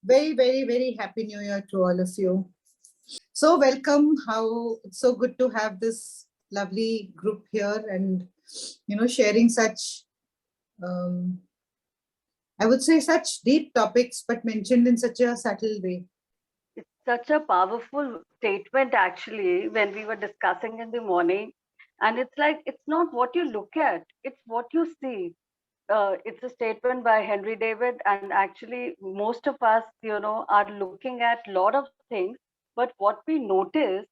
Very, very, very happy New Year to all of you. So welcome. How it's so good to have this lovely group here and sharing such I would say such deep topics, but mentioned in such a subtle way. It's such a powerful statement, actually, when we were discussing in the morning. And it's like, it's not what you look at, it's what you see. It's a statement by Henry David. And actually, most of us, are looking at a lot of things. But what we notice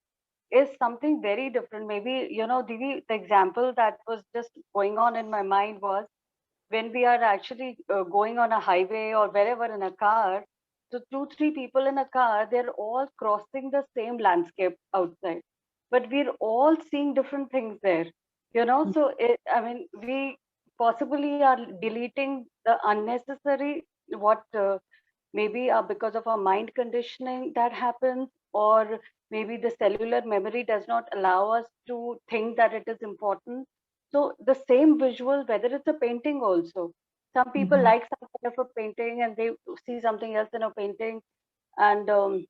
is something very different. Maybe, Divi, the example that was just going on in my mind was when we are actually going on a highway or wherever in a car, so two, three people in a car, they're all crossing the same landscape outside, but we're all seeing different things there. So we possibly are deleting the unnecessary, what maybe because of our mind conditioning that happens, or maybe the cellular memory does not allow us to think that it is important. So the same visual, whether it's a painting also, some people Mhm. like some kind of a painting and they see something else in a painting. And to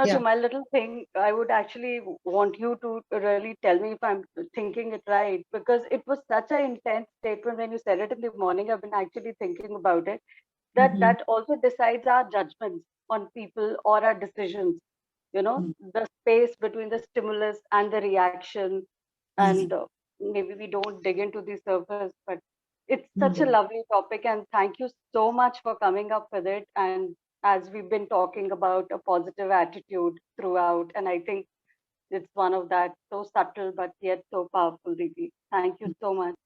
Yeah. my little thing, I would actually want you to really tell me if I'm thinking it right, because it was such an intense statement when you said it in the morning. I've been actually thinking about it, that Mhm. that also decides our judgments on people or our decisions. Mhm. The space between the stimulus and the reaction, and maybe we don't dig into the surface, but it's such a Mhm. lovely topic, and thank you so much for coming up with it. And as we've been talking about a positive attitude throughout, and I think it's one of that, so subtle but yet so powerful, Didi. Thank you so much.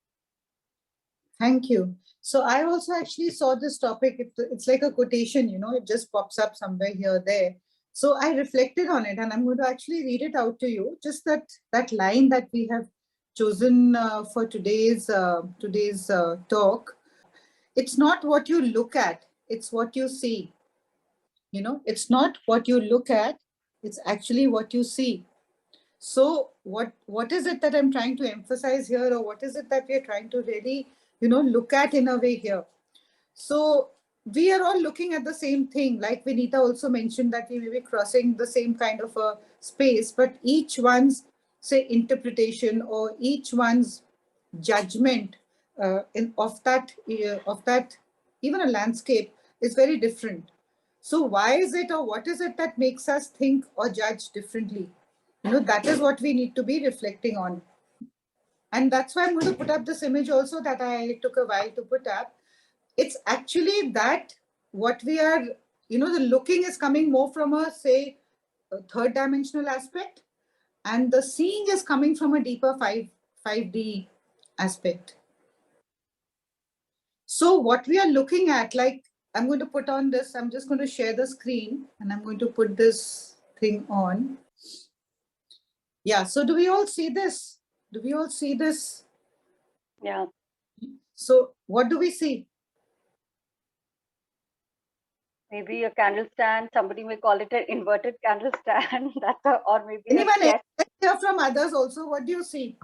Thank you. So I also actually saw this topic. It's like a quotation, it just pops up somewhere here or there. So I reflected on it and I'm going to actually read it out to you. Just that line that we have chosen for today's talk. It's not what you look at, it's what you see. It's not what you look at, it's actually what you see. So what is it that I'm trying to emphasize here, or what is it that we're trying to really look at in a way here? So we are all looking at the same thing. Like Vinita also mentioned that we may be crossing the same kind of a space, but each one's, say, interpretation or each one's judgment of that even a landscape is very different. So why is it, or what is it that makes us think or judge differently? That is what we need to be reflecting on. And that's why I'm going to put up this image also that I took a while to put up. It's actually that what we are, the looking is coming more from a, say, a third dimensional aspect, and the seeing is coming from a deeper 5D aspect. So what we are looking at, like, I'm going to put on this, I'm just going to share the screen and I'm going to put this thing on. Yeah, so do we all see this? Do we all see this? Yeah. So what do we see? Maybe a candle stand. Somebody may call it an inverted candle stand. Or maybe a Anyone else? chest. Let's hear from others also. What do you see?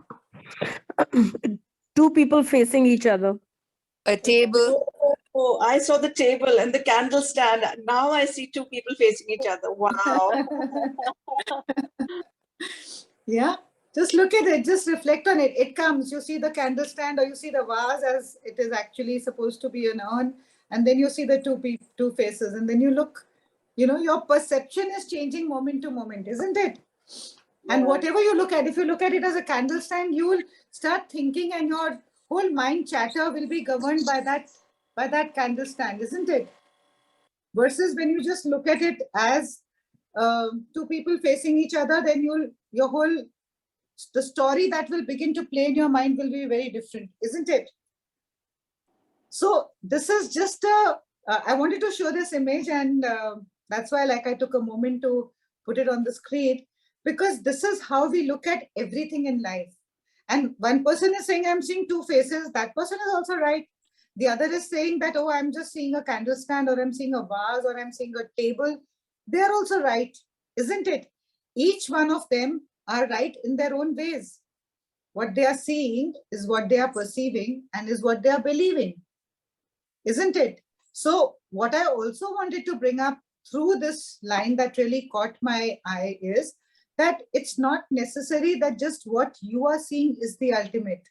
Two people facing each other. A table. Oh, I saw the table and the candle stand. Now I see two people facing each other. Wow. Yeah, just look at it, just reflect on it. It comes, you see the candle stand or you see the vase as it is actually supposed to be an urn, and then you see the two faces, and then you look, your perception is changing moment to moment, isn't it? And whatever you look at, if you look at it as a candle stand, you will start thinking and your whole mind chatter will be governed by that candle stand, isn't it? Versus when you just look at it as two people facing each other, then the story that will begin to play in your mind will be very different, isn't it? So this is just I wanted to show this image, and that's why I took a moment to put it on the screen, because this is how we look at everything in life. And one person is saying, I'm seeing two faces. That person is also right. The other is saying that, oh, I'm just seeing a candle stand, or I'm seeing a vase, or I'm seeing a table. They're also right, isn't it? Each one of them are right in their own ways. What they are seeing is what they are perceiving and is what they are believing, isn't it? So what I also wanted to bring up through this line that really caught my eye is that it's not necessary that just what you are seeing is the ultimate.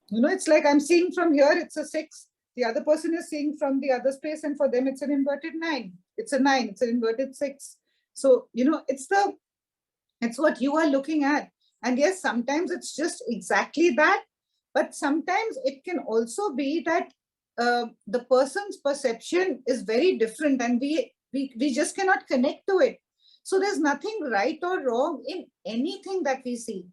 You know, it's like I'm seeing from here, it's a 6. The other person is seeing from the other space, and for them, it's an inverted 9. It's a 9. It's an inverted 6. So, you know, it's what you are looking at. And yes, sometimes it's just exactly that. But sometimes it can also be that the person's perception is very different, and we just cannot connect to it. So there's nothing right or wrong in anything that we see.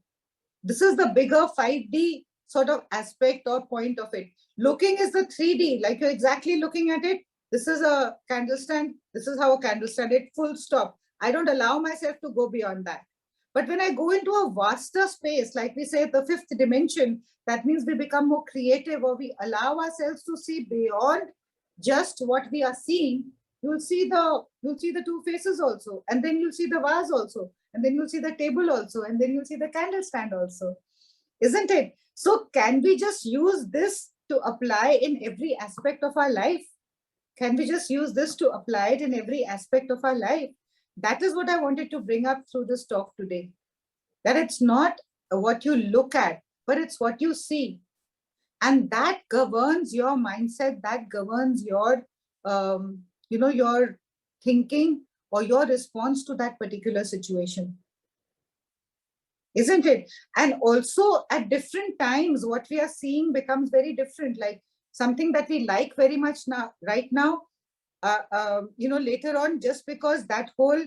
This is the bigger 5D sort of aspect or point of it. Looking is the 3D, like you're exactly looking at it. This is a candle stand. This is how a candle stand is, full stop. I don't allow myself to go beyond that. But when I go into a vaster space, like we say, the 5th dimension, that means we become more creative, or we allow ourselves to see beyond just what we are seeing. You'll see the 2 faces also, and then you'll see the vase also, and then you'll see the table also, and then you'll see the candle stand also, isn't it? So can we just use this to apply in every aspect of our life? Can we just use this to apply it in every aspect of our life? That is what I wanted to bring up through this talk today. That it's not what you look at, but it's what you see. And that governs your mindset, that governs your, your thinking or your response to that particular situation. Isn't it? And also at different times, what we are seeing becomes very different. Like something that we like very much now, right now, later on, just because that whole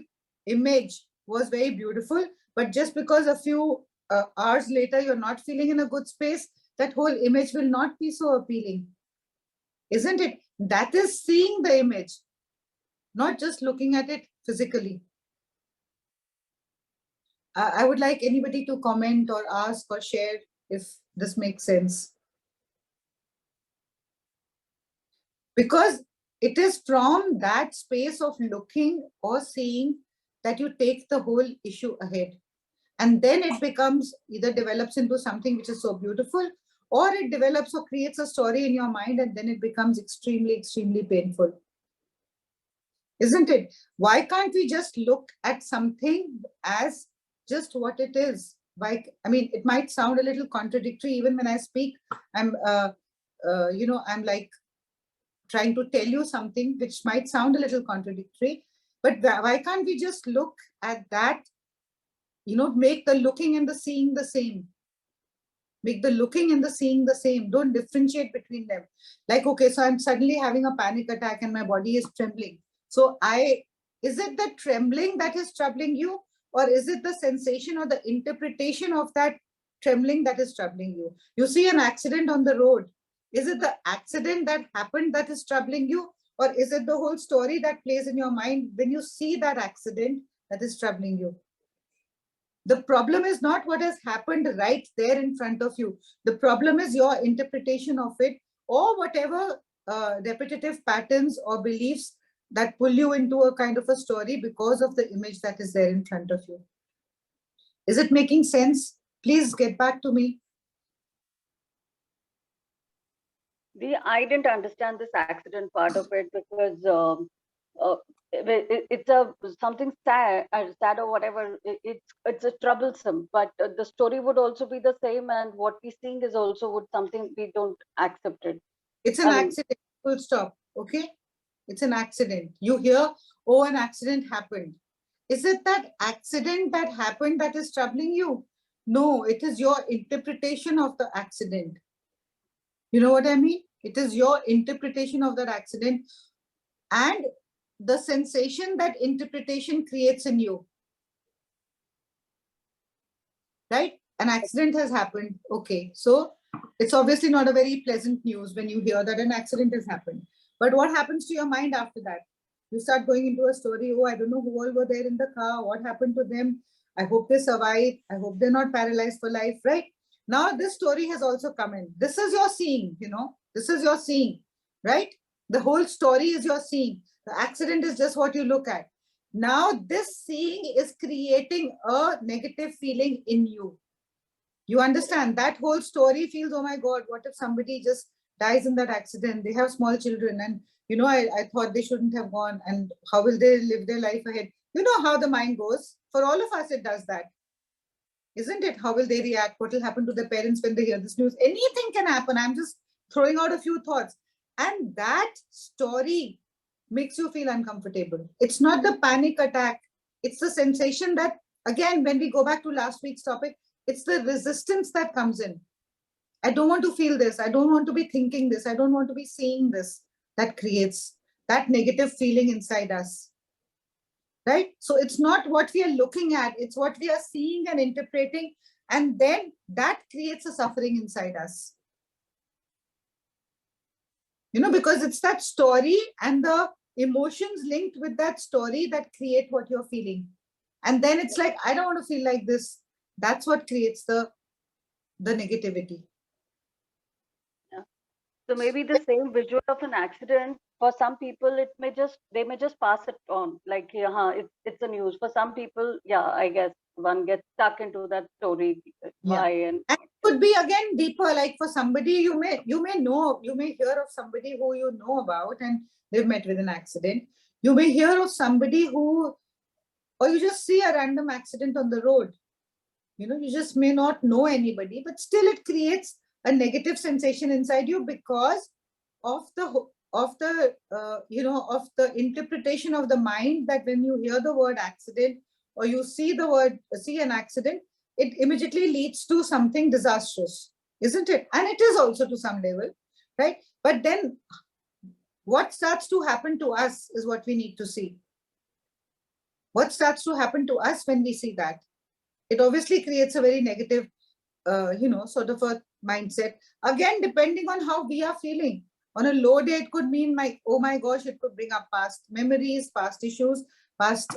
image was very beautiful, but just because a few hours later, you're not feeling in a good space, that whole image will not be so appealing. Isn't it? That is seeing the image, not just looking at it physically. I would like anybody to comment or ask or share if this makes sense. Because it is from that space of looking or seeing that you take the whole issue ahead. And then it becomes, either develops into something which is so beautiful, or it develops or creates a story in your mind, and then it becomes extremely, extremely painful. Isn't it? Why can't we just look at something as just what it is? Like, I mean, it might sound a little contradictory. Even when I speak, I'm like trying to tell you something which might sound a little contradictory, but why can't we just look at that, make the looking and the seeing the same? Make the looking and the seeing the same. Don't differentiate between them. Like, okay, so I'm suddenly having a panic attack and my body is trembling. So is it the trembling that is troubling you, or is it the sensation or the interpretation of that trembling that is troubling you? You see an accident on the road. Is it the accident that happened that is troubling you, or is it the whole story that plays in your mind when you see that accident that is troubling you? The problem is not what has happened right there in front of you. The problem is your interpretation of it, or whatever repetitive patterns or beliefs that pull you into a kind of a story because of the image that is there in front of you. Is it making sense? Please get back to me. I didn't understand this accident part of it, because it's something sad or whatever. It's a troublesome, but the story would also be the same, and what we're seeing is also would something we don't accept it. It's an accident. Full stop. Okay, it's an accident. You hear, oh, an accident happened. Is it that accident that happened that is troubling you? No, it is your interpretation of the accident. You know what I mean? It is your interpretation of that accident and the sensation that interpretation creates in you. Right? An accident has happened. Okay, so it's obviously not a very pleasant news when you hear that an accident has happened. But what happens to your mind after that? You start going into a story. Oh, I don't know who all were there in the car. What happened to them? I hope they survived. I hope they're not paralyzed for life, right? Now this story has also come in. This is your seeing, this is your seeing, right? The whole story is your seeing. The accident is just what you look at. Now this seeing is creating a negative feeling in you. You understand? That whole story feels, oh my God, what if somebody just dies in that accident. They have small children, and you know, I thought they shouldn't have gone, and how will they live their life ahead? You know how the mind goes. For all of us, it does that, isn't it? How will they react? What will happen to their parents when they hear this news? Anything can happen. I'm just throwing out a few thoughts, and that story makes you feel uncomfortable. It's not the panic attack. It's the sensation that, again, when we go back to last week's topic, it's the resistance that comes in. I don't want to feel this. I don't want to be thinking this. I don't want to be seeing this. That creates that negative feeling inside us. Right? So it's not what we are looking at, it's what we are seeing and interpreting. And then that creates a suffering inside us. You know, because it's that story and the emotions linked with that story that create what you're feeling. And then it's like, I don't want to feel like this. That's what creates the negativity. So maybe the same visual of an accident, for some people, they may just pass it on. Like, yeah, it's a news. For some people, yeah, I guess one gets stuck into that story. Why? And it could be again deeper. Like for somebody you may hear of somebody who you know about and they've met with an accident. You may hear of somebody or you just see a random accident on the road. You know, you just may not know anybody, but still it creates a negative sensation inside you because of the interpretation of the mind, that when you hear the word accident or you see an accident, it immediately leads to something disastrous, isn't it? And it is also to some level, right? But then what starts to happen to us is what we need to see. What starts to happen to us when we see that? It obviously creates a very negative, sort of a mindset. Again, depending on how we are feeling. On a low day, it could mean oh my gosh, it could bring up past memories, past issues, past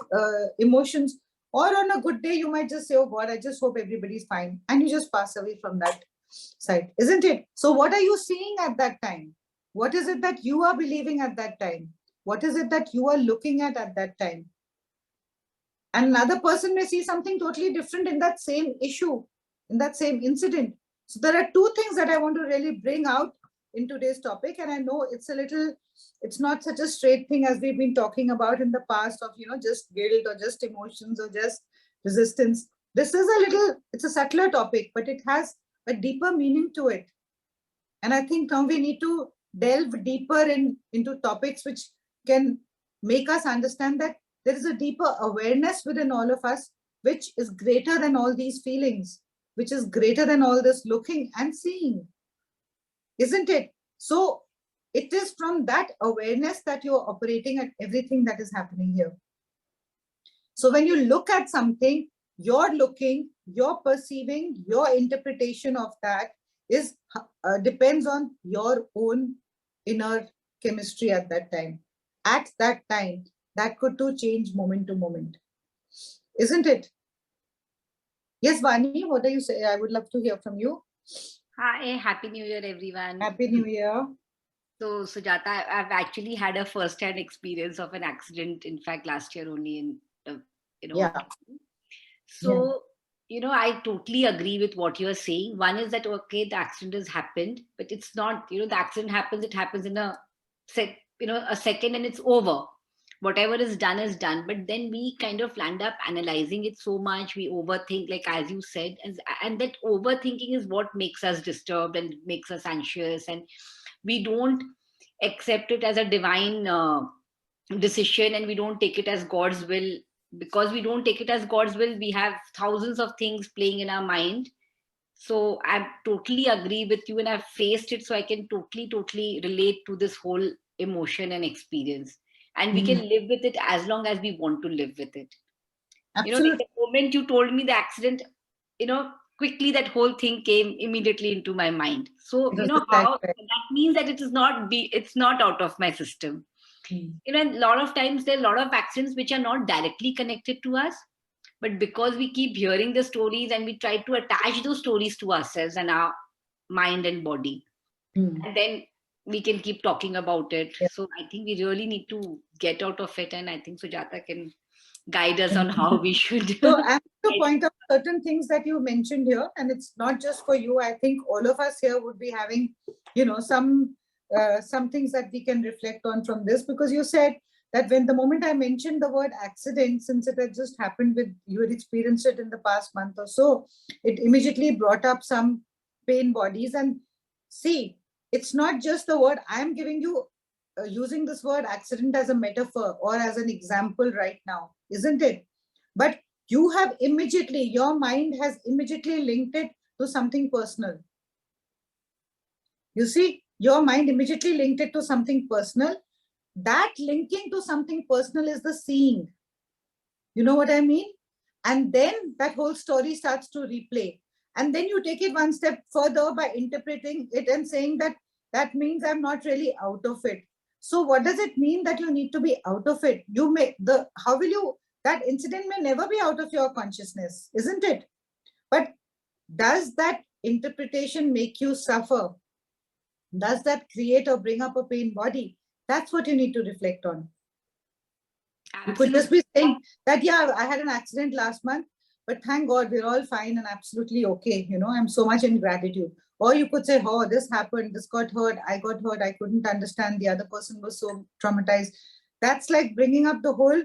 emotions. Or on a good day, you might just say, oh God, I just hope everybody's fine. And you just pass away from that side, isn't it? So what are you seeing at that time? What is it that you are believing at that time? What is it that you are looking at that time? And another person may see something totally different in that same issue, in that same incident. So there are two things that I want to really bring out in today's topic. And I know it's not such a straight thing as we've been talking about in the past of, just guilt or just emotions or just resistance. This is it's a subtler topic, but it has a deeper meaning to it. And I think now we need to delve deeper into topics which can make us understand that there is a deeper awareness within all of us, which is greater than all these feelings, which is greater than all this looking and seeing, isn't it? So it is from that awareness that you're operating at everything that is happening here. So when you look at something, you're looking, you're perceiving, your interpretation of that depends on your own inner chemistry at that time. At that time, that could too change moment to moment, isn't it? Yes, Vani, what do you say? I would love to hear from you. Hi, Happy New Year, everyone. Happy New Year. So, Sujata, I've actually had a first-hand experience of an accident, in fact, last year only in, Yeah. So, I totally agree with what you're saying. One is that, okay, the accident has happened, but it's not, the accident happens, it happens in a second and it's over. Whatever is done, but then we kind of land up analyzing it so much, we overthink, like as you said, and that overthinking is what makes us disturbed and makes us anxious, and we don't accept it as a divine decision, and we don't take it as God's will. Because we don't take it as God's will, we have thousands of things playing in our mind. So I totally agree with you, and I've faced it, so I can totally relate to this whole emotion and experience. And we can live with it as long as we want to live with it. Absolutely. Like the moment you told me the accident, quickly that whole thing came immediately into my mind. So, how that means that it's not out of my system. A lot of times there are a lot of accidents which are not directly connected to us, but because we keep hearing the stories and we try to attach those stories to ourselves and our mind and body. And then we can keep talking about it. Yeah. So I think we really need to get out of it. And I think Sujata can guide us on how we should. So I have to point out certain things that you mentioned here, and it's not just for you. I think all of us here would be having, some things that we can reflect on from this, because you said that when the moment I mentioned the word accident, since it had just happened with you, had experienced it in the past month or so, it immediately brought up some pain bodies. And see, it's not just the word I'm giving you, using this word accident as a metaphor or as an example right now, isn't it? But you have immediately, your mind has immediately linked it to something personal. You see, your mind immediately linked it to something personal. That linking to something personal is the seeing. You know what I mean? And then that whole story starts to replay. And then you take it one step further by interpreting it and saying that that means I'm not really out of it. So what does it mean that you need to be out of it? That incident may never be out of your consciousness, isn't it? But does that interpretation make you suffer? Does that create or bring up a pain body? That's what you need to reflect on. You could just be saying that, yeah, I had an accident last month, but thank God we're all fine and absolutely okay. I'm so much in gratitude. Or you could say, oh, this happened, this got hurt, I couldn't understand, the other person was so traumatized. That's like bringing up the whole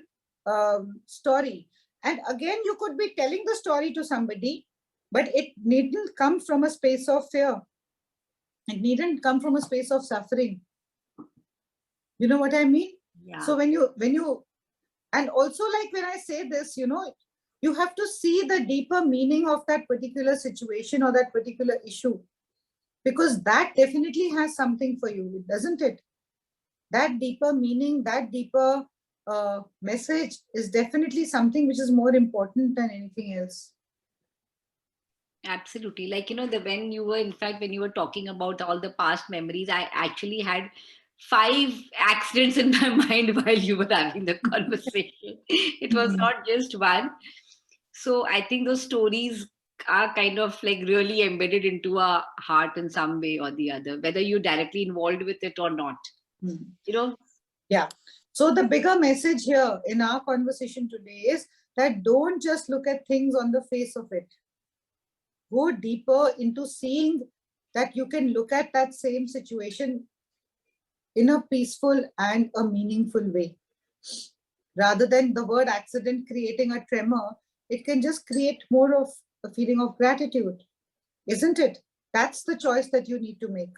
story. And again, you could be telling the story to somebody, but it needn't come from a space of fear. It needn't come from a space of suffering. You know what I mean? Yeah. So when you, and also like when I say this, you have to see the deeper meaning of that particular situation or that particular issue, because that definitely has something for you, doesn't it? That deeper meaning, that deeper message is definitely something which is more important than anything else. Absolutely. Like, when you were talking about all the past memories, I actually had 5 accidents in my mind while you were having the conversation. It was not just one. So I think those stories are kind of like really embedded into our heart in some way or the other, whether you're directly involved with it or not. Yeah. So the bigger message here in our conversation today is that don't just look at things on the face of it. Go deeper into seeing that you can look at that same situation in a peaceful and a meaningful way. Rather than the word accident creating a tremor, it can just create more of a feeling of gratitude, isn't it? That's the choice that you need to make.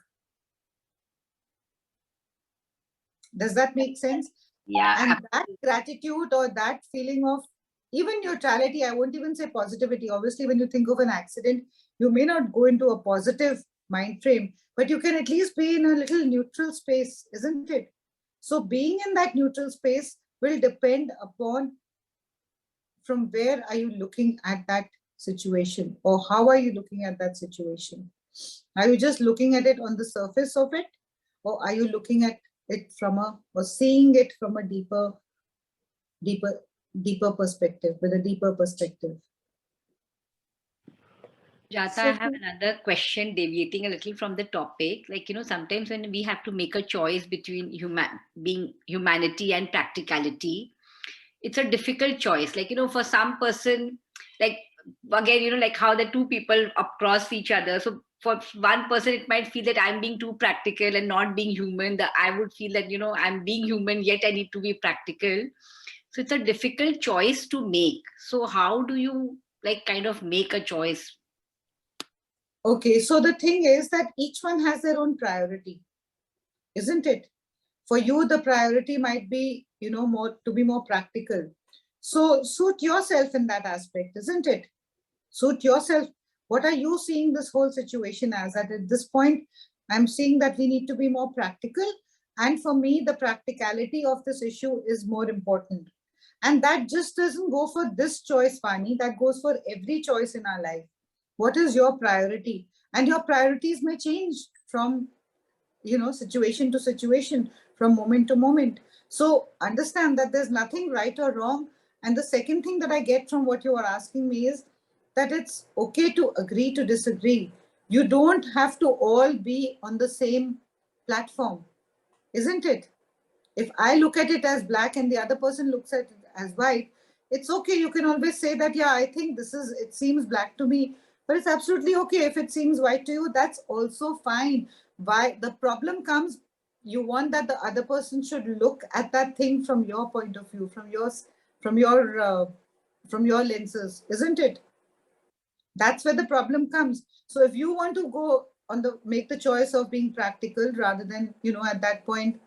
Does that make sense? Yeah. And that gratitude or that feeling of even neutrality, I won't even say positivity. Obviously, when you think of an accident, you may not go into a positive mind frame, but you can at least be in a little neutral space, isn't it? So being in that neutral space will depend upon from where are you looking at that situation, or how are you looking at that situation? Are you just looking at it on the surface of it, or are you looking at it or seeing it from a deeper perspective, with a deeper perspective? Jata, I have another question deviating a little from the topic. Like, sometimes when we have to make a choice between being humanity and practicality, it's a difficult choice. Like, for some person, like, again, like how the two people cross each other. So for one person, it might feel that I'm being too practical and not being human. That I would feel that, I'm being human, yet I need to be practical. So it's a difficult choice to make. So how do you kind of make a choice? Okay, so the thing is that each one has their own priority, isn't it? For you, the priority might be, more to be more practical. So suit yourself in that aspect, isn't it? Suit yourself. What are you seeing this whole situation as? At this point, I'm seeing that we need to be more practical. And for me, the practicality of this issue is more important. And that just doesn't go for this choice, Vani. That goes for every choice in our life. What is your priority? And your priorities may change from, situation to situation, from moment to moment. So understand that there's nothing right or wrong. And the second thing that I get from what you are asking me is that it's okay to agree to disagree. You don't have to all be on the same platform, isn't it? If I look at it as black and the other person looks at it as white, it's okay. You can always say that, yeah, I think it seems black to me, but it's absolutely okay if it seems white to you. That's also fine. Why the problem comes, you want that the other person should look at that thing from your point of view, from your lenses, isn't it? That's where the problem comes. So if you want to go make the choice of being practical rather than, at that point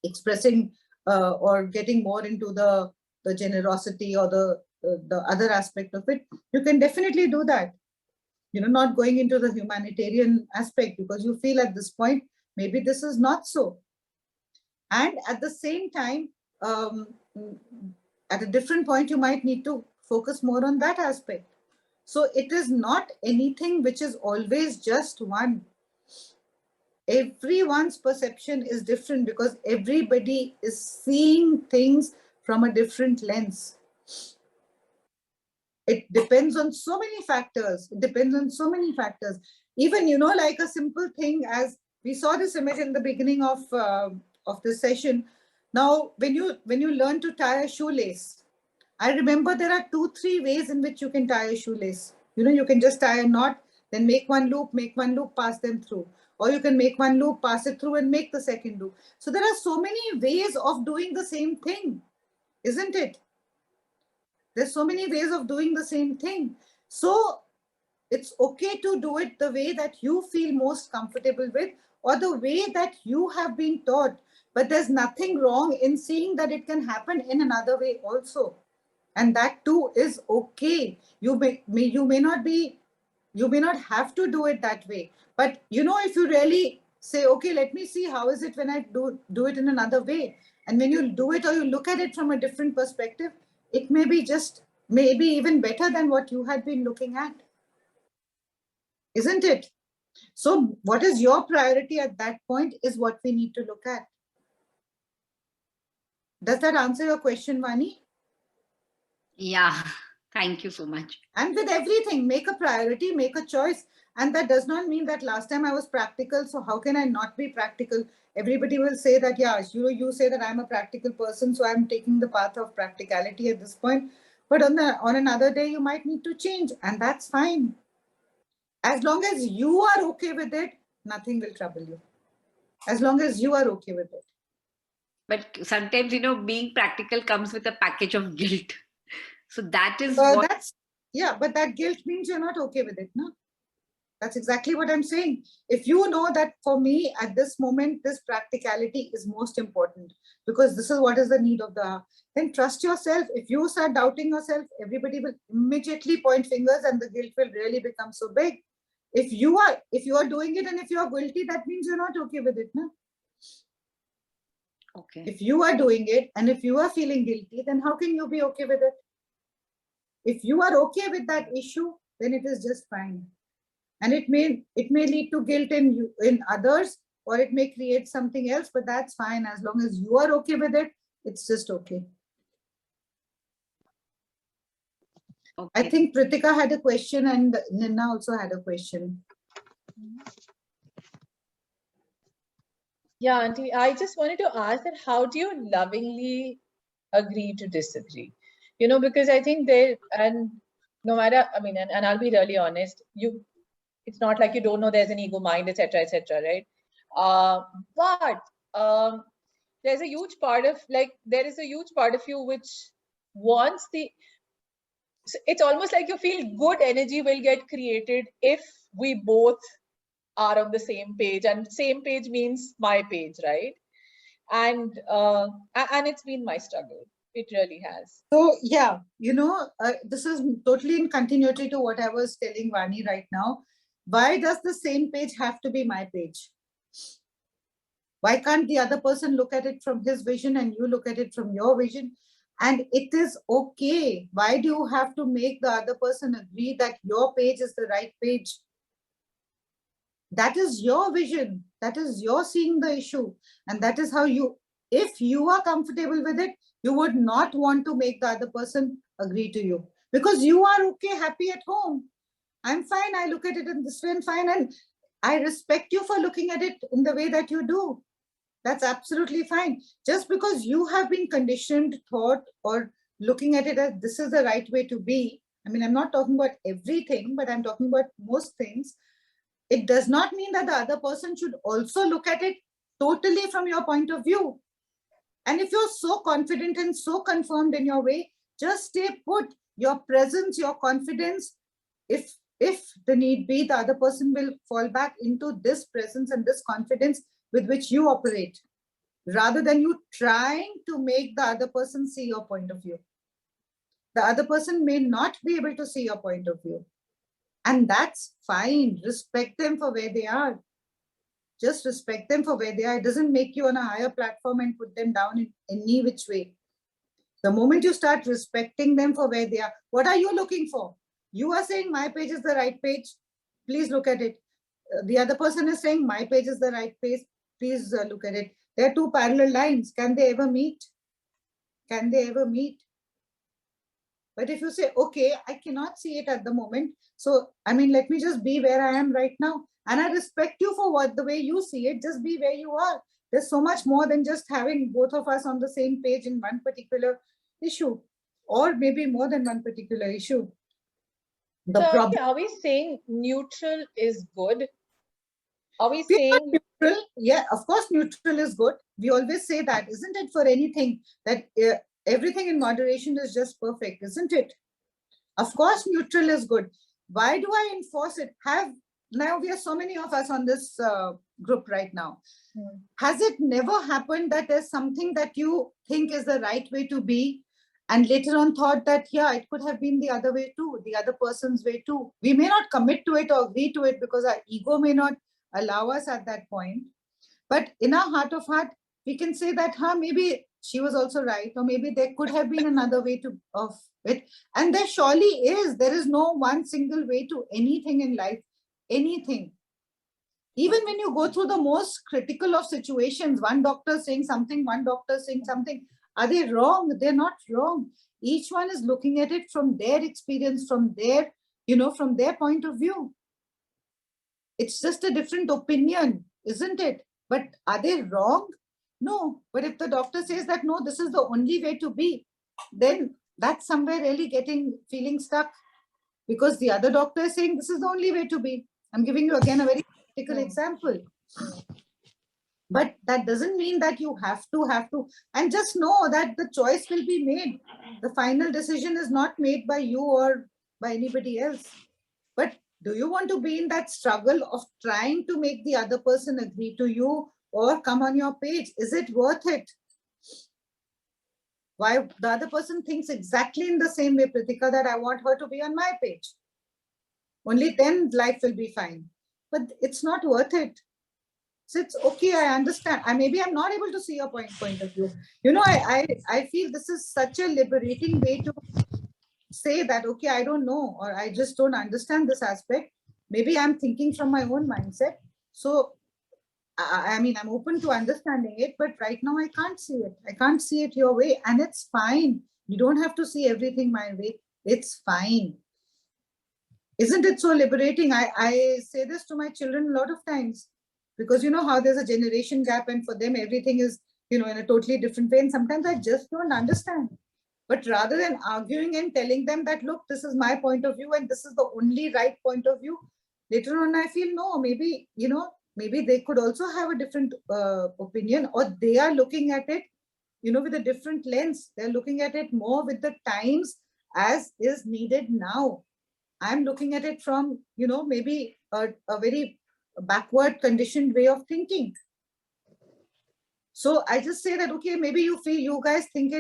expressing or getting more into the generosity or the other aspect of it, you can definitely do that. Not going into the humanitarian aspect because you feel at this point, maybe this is not so. And at the same time, at a different point, you might need to focus more on that aspect. So it is not anything which is always just one. Everyone's perception is different because everybody is seeing things from a different lens. It depends on so many factors. Even, like a simple thing, as we saw this image in the beginning of this session. Now, when you learn to tie a shoelace, I remember there are 2-3 ways in which you can tie a shoelace. You can just tie a knot, then make one loop, pass them through. Or you can make one loop, pass it through and make the second loop. So there are so many ways of doing the same thing, isn't it? There's so many ways of doing the same thing. So it's okay to do it the way that you feel most comfortable with or the way that you have been taught. But there's nothing wrong in seeing that it can happen in another way also. And that too is okay. You may not have to do it that way. But if you really say, okay, let me see how is it when I do it in another way. And when you do it or you look at it from a different perspective, it may be maybe even better than what you had been looking at. Isn't it? So what is your priority at that point is what we need to look at. Does that answer your question, Vani? Yeah, thank you so much. And with everything, make a priority, make a choice. And that does not mean that last time I was practical, so how can I not be practical? Everybody will say that, yeah, you say that I'm a practical person, so I'm taking the path of practicality at this point. But on another day, you might need to change, and that's fine. As long as you are okay with it, nothing will trouble you. As long as you are okay with it. But sometimes, being practical comes with a package of guilt. So that is but that guilt means you're not okay with it, no? That's exactly what I'm saying. If you know that for me at this moment, this practicality is most important because this is what is the need of the hour, then trust yourself. If you start doubting yourself, everybody will immediately point fingers and the guilt will really become so big. If you are doing it and if you are guilty, that means you're not okay with it, no? okay. If you are doing it and if you are feeling guilty, then how can you be okay with it? If you are okay with that issue, then it is just fine. And it may lead to guilt in others, or it may create something else, but that's fine. As long as you are okay with it, it's just okay. I think Pritika had a question and Nina also had a question. Yeah, Auntie, I just wanted to ask that how do you lovingly agree to disagree? Because I think and no matter, and I'll be really honest, it's not like you don't know there's an ego mind, etc., right? But there's a huge part of there is a huge part of you which wants it's almost like you feel good energy will get created if we both are on the same page, and same page means my page, right? And it's been my struggle. It really has. So yeah, this is totally in continuity to what I was telling Vani right now. Why does the same page have to be my page? Why can't the other person look at it from his vision and you look at it from your vision? And it is okay. Why do you have to make the other person agree that your page is the right page? That is your vision. That is your seeing the issue. And that is how if you are comfortable with it, you would not want to make the other person agree to you because you are okay, happy at home. I'm fine. I look at it in this way and fine. And I respect you for looking at it in the way that you do. That's absolutely fine. Just because you have been conditioned, taught, or looking at it as this is the right way to be. I mean, I'm not talking about everything, but I'm talking about most things. It does not mean that the other person should also look at it totally from your point of view. And if you're so confident and so confirmed in your way, just stay put. Your presence, your confidence, if the need be, the other person will fall back into this presence and this confidence with which you operate, rather than you trying to make the other person see your point of view. The other person may not be able to see your point of view. And that's fine. Respect them for where they are. Just respect them for where they are. It doesn't make you on a higher platform and put them down in any which way. The moment you start respecting them for where they are, what are you looking for? You are saying my page is the right page. Please look at it. The other person is saying my page is the right page. Please look at it. There are two parallel lines. Can they ever meet? Can they ever meet? But if you say, okay, I cannot see it at the moment. So, I mean, let me just be where I am right now. And I respect you for the way you see it. Just be where you are. There's so much more than just having both of us on the same page in one particular issue, or maybe more than one particular issue. The So problem. are we saying neutral is good? Are we Pure saying neutral? Yeah, of course, neutral is good. We always say that, isn't it? For anything, that everything in moderation is just perfect, isn't it? Of course, neutral is good. Why do I enforce it? Now we are so many of us on this group right now. Has it never happened that there's something that you think is the right way to be, and later on thought that, yeah, it could have been the other way too, the other person's way too? We may not commit to it or agree to it because our ego may not allow us at that point. But in our heart of heart, we can say that, maybe she was also right, or maybe there could have been another way of it. And there surely is. There is no one single way to anything in life, anything. Even when you go through the most critical of situations, one doctor saying something, one doctor saying something, are they wrong? They're not wrong. Each one is looking at it from their experience, from their, from their point of view. It's just a different opinion, isn't it? But are they wrong? No. But if the doctor says that, no, this is the only way to be, then that's somewhere really feeling stuck, because the other doctor is saying this is the only way to be. I'm giving you again a very practical example. But that doesn't mean that you have to, and just know that the choice will be made. The final decision is not made by you or by anybody else. But do you want to be in that struggle of trying to make the other person agree to you or come on your page? Is it worth it? Why the other person thinks exactly in the same way, Pritika, that I want her to be on my page. Only then life will be fine. But it's not worth it. So it's okay, I understand. Maybe I'm not able to see your point of view. I feel this is such a liberating way to say that, okay, I don't know, or I just don't understand this aspect. Maybe I'm thinking from my own mindset. So, I mean, I'm open to understanding it, but right now I can't see it. I can't see it your way, and it's fine. You don't have to see everything my way. It's fine. Isn't it so liberating? I say this to my children a lot of times, because you know how there's a generation gap, and for them everything is, in a totally different way. And sometimes I just don't understand. But rather than arguing and telling them that, look, this is my point of view and this is the only right point of view, later on I feel, no, maybe, maybe they could also have a different opinion, or they are looking at it, with a different lens. They're looking at it more with the times as is needed now. I'm looking at it from, maybe a very backward conditioned way of thinking. So I just say that, okay, maybe you guys think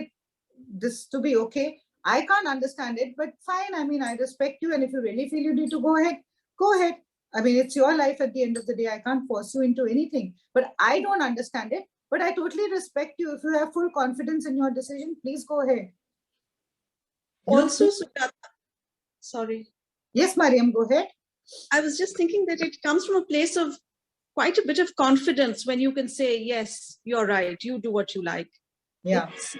this to be okay. I can't understand it, but fine. I mean, I respect you. And if you really feel you need to go ahead, go ahead. I mean, it's your life at the end of the day. I can't force you into anything, but I don't understand it. But I totally respect you. If you have full confidence in your decision, please go ahead. Also, Sujata, sorry. Yes, Mariam, go ahead. I was just thinking that it comes from a place of quite a bit of confidence when you can say, yes, you're right, you do what you like. Yeah. It's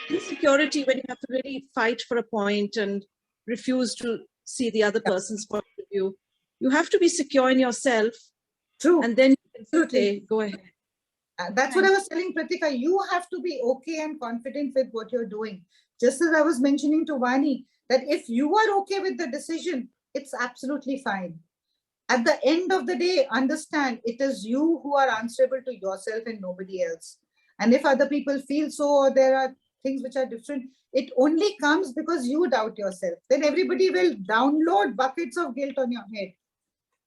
insecurity when you have to really fight for a point and refuse to see the other person's point of view. You have to be secure in yourself. True. And then you can Absolutely. say, go ahead. That's what I was telling Pratika. You have to be okay and confident with what you're doing. Just as I was mentioning to Vani, that if you are okay with the decision, it's absolutely fine. At the end of the day, understand it is you who are answerable to yourself and nobody else. And if other people feel so, or there are things which are different, it only comes because you doubt yourself. Then everybody will download buckets of guilt on your head,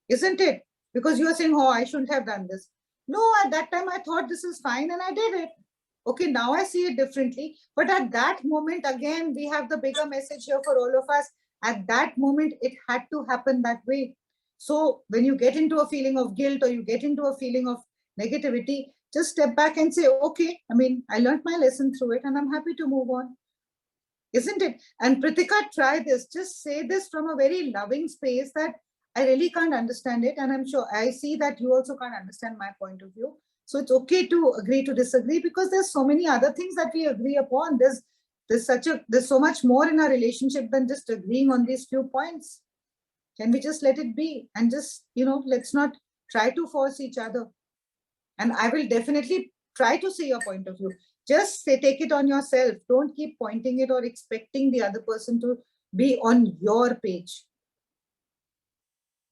isn't it? Because you are saying, oh, I shouldn't have done this. No, at that time I thought this is fine and I did it. Okay, now I see it differently. But at that moment, again, we have the bigger message here for all of us. At that moment, it had to happen that way. So when you get into a feeling of guilt or you get into a feeling of negativity, just step back and say, okay, I mean, I learned my lesson through it and I'm happy to move on. Isn't it? And Pritika, try this. Just say this from a very loving space that I really can't understand it. And I'm sure I see that you also can't understand my point of view. So it's okay to agree to disagree because there's so many other things that we agree upon. There's so much more in our relationship than just agreeing on these few points. Can we just let it be and just, let's not try to force each other. And I will definitely try to see your point of view. Just say, take it on yourself. Don't keep pointing it or expecting the other person to be on your page.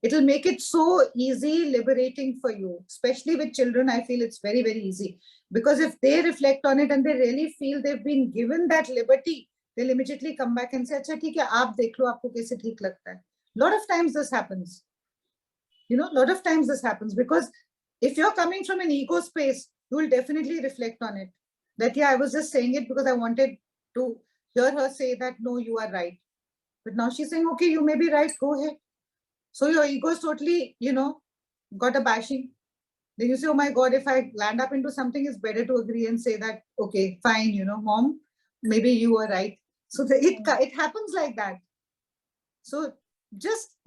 It'll make it so easy, liberating for you, especially with children. I feel it's very, very easy because if they reflect on it and they really feel they've been given that liberty, they'll immediately come back and say, "Acha, theek hai, aap dekh lo, aapko kaise theek lagta hai." Lot of times this happens. Lot of times this happens because if you're coming from an ego space, you will definitely reflect on it. That, yeah, I was just saying it because I wanted to hear her say that, no, you are right. But now she's saying, okay, you may be right, go ahead. So your ego is totally, got a bashing. Then you say, oh my God, if I land up into something, it's better to agree and say that, okay, fine, mom, maybe you were right. So it happens like that. So just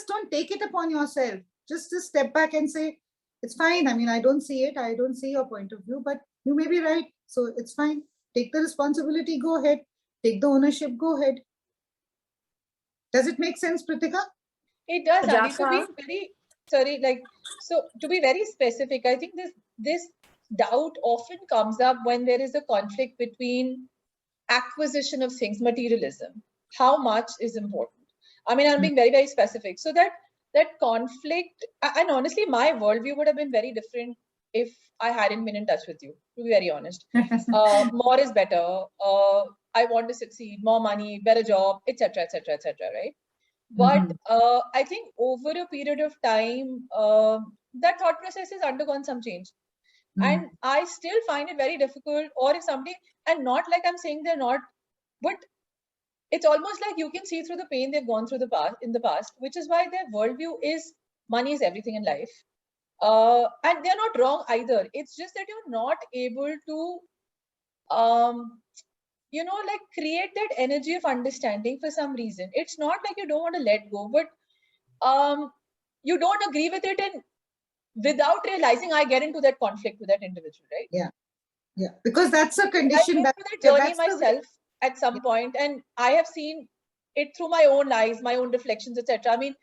don't take it upon yourself. Just step back and say, it's fine. I mean, I don't see it. I don't see your point of view, but you may be right. So it's fine. Take the responsibility. Go ahead. Take the ownership. Go ahead. Does it make sense, Pritika? It does, Andy. Jasa. To be very specific, I think this doubt often comes up when there is a conflict between acquisition of things, materialism. How much is important? I mean, I'm being very, very specific. So that conflict, and honestly, my worldview would have been very different if I hadn't been in touch with you, to be very honest. More is better. I want to succeed, more money, better job, etc., etc., etc., right? But I think over a period of time, that thought process has undergone some change. And I still find it very difficult, or if somebody, and not like I'm saying they're not, but it's almost like you can see through the pain they've gone through in the past, which is why their worldview is money is everything in life. And they're not wrong either. It's just that you're not able to, like create that energy of understanding for some reason. It's not like you don't want to let go, but you don't agree with it, and without realizing, I get into that conflict with that individual, right? Yeah, because that's a condition. I went through that journey myself at some point, and I have seen it through my own eyes, my own reflections, etc. I mean,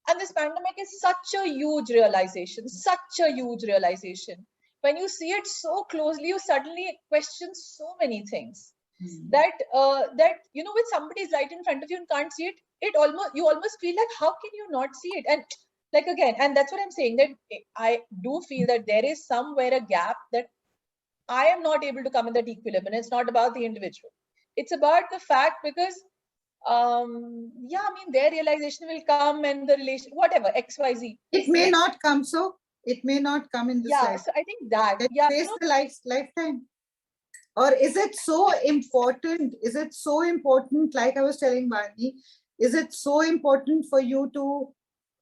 and this pandemic is such a huge realization, When you see it so closely, you suddenly question so many things. That when somebody is right in front of you and can't see it, you almost feel like, how can you not see it? And like, again, and that's what I'm saying, that I do feel that there is somewhere a gap that I am not able to come in that equilibrium. It's not about the individual. It's about the fact, because their realization will come, and the relation, whatever, XYZ. It may not come, so it may not come in this life. So I think that, face the lifetime. Or is it so important? Is it so important, like I was telling Vani, is it so important for